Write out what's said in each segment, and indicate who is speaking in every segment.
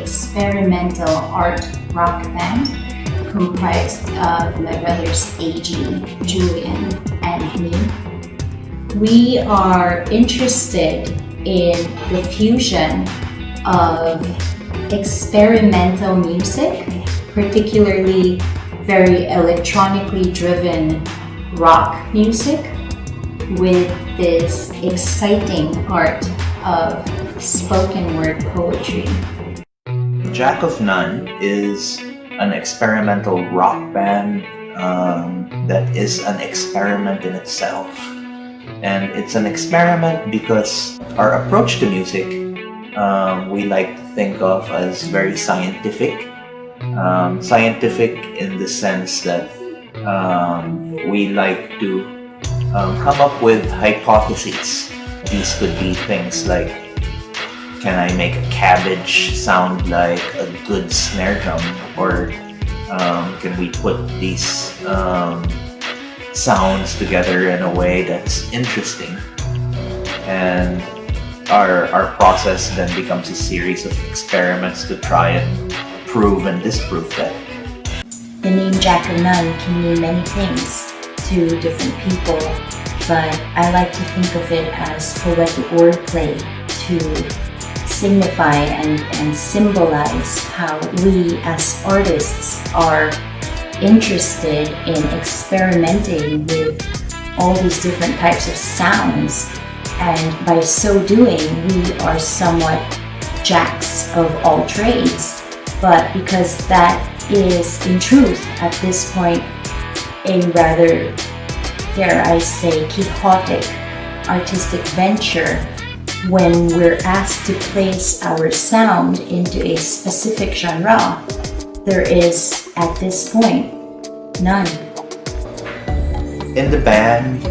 Speaker 1: experimental art rock band comprised of my brothers AG, Julian, and me. We are interested in the fusion of experimental music, particularly very electronically driven rock music, with this exciting art of spoken word poetry.
Speaker 2: Jack of None is an experimental rock band that is an experiment in itself. And it's an experiment because our approach to music we like to think of as very scientific. Scientific in the sense that we like to come up with hypotheses. These could be things like, can I make a cabbage sound like a good snare drum? Or can we put these sounds together in a way that's interesting? And our process then becomes a series of experiments to try and prove and disprove that.
Speaker 1: The name Jack of None can mean many things to different people, but I like to think of it as poetic wordplay to signify and symbolize how we as artists are interested in experimenting with all these different types of sounds, and by so doing we are somewhat jacks of all trades. But because that is in truth at this point a rather, dare I say, quixotic artistic venture, when we're asked to place our sound into a specific genre, there is at this point none.
Speaker 2: In the band,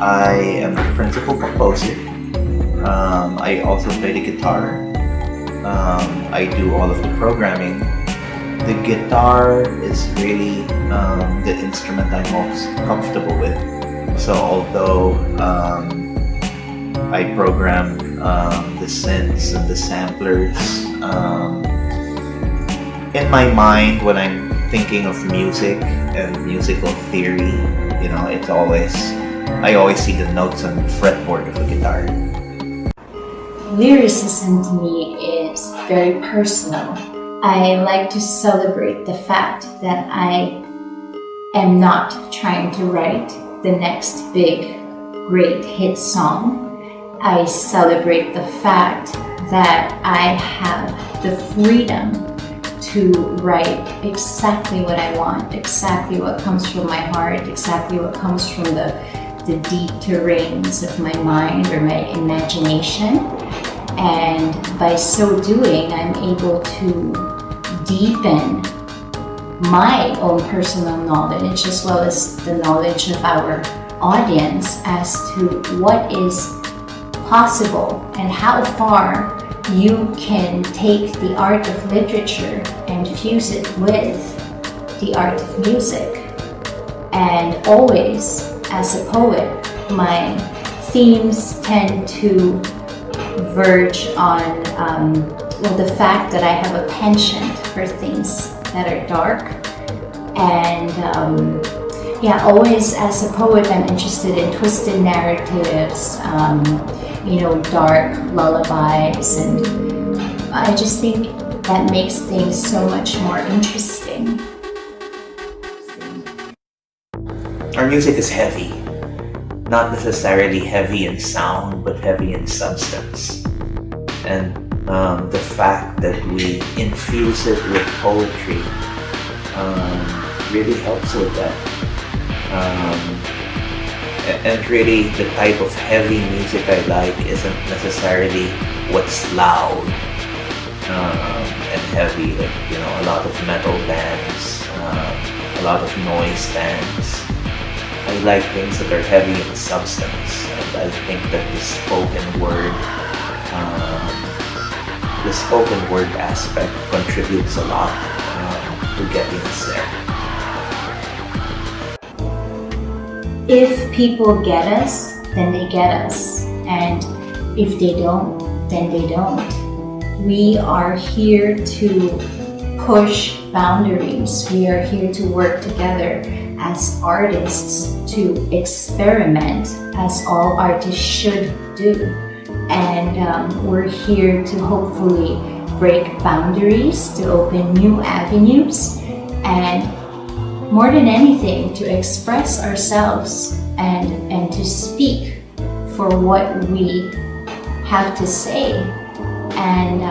Speaker 2: I am the principal composer. I also play the guitar. I do all of the programming. The guitar is really the instrument I'm most comfortable with. So although I program the synths and the samplers, in my mind when I'm thinking of music and musical theory, I always see the notes on the fretboard of a guitar.
Speaker 1: Lyricism to me is very personal. I like to celebrate the fact that I am not trying to write the next big, great hit song. I celebrate the fact that I have the freedom to write exactly what I want, exactly what comes from my heart, exactly what comes from the deep terrains of my mind or my imagination. And by so doing, I'm able to deepen my own personal knowledge as well as the knowledge of our audience as to what is possible and how far you can take the art of literature and fuse it with the art of music. And always, as a poet, my themes tend to verge on the fact that I have a penchant for things that are dark. And always as a poet, I'm interested in twisted narratives, dark lullabies, and I just think that makes things so much more interesting.
Speaker 2: Our music is heavy. Not necessarily heavy in sound, but heavy in substance. And the fact that we infuse it with poetry really helps with that. And really, the type of heavy music I like isn't necessarily what's loud and heavy, like, a lot of metal bands, a lot of noise bands. I like things that are heavy in substance, and I think that the spoken word aspect contributes a lot to getting us there.
Speaker 1: If people get us, then they get us, and if they don't, then they don't. We are here to push boundaries. We are here to work together as artists to experiment, as all artists should do. And we're here to hopefully break boundaries, to open new avenues, and more than anything, to express ourselves and to speak for what we have to say. And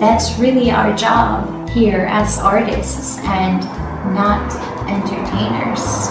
Speaker 1: that's really our job here as artists and not entertainers.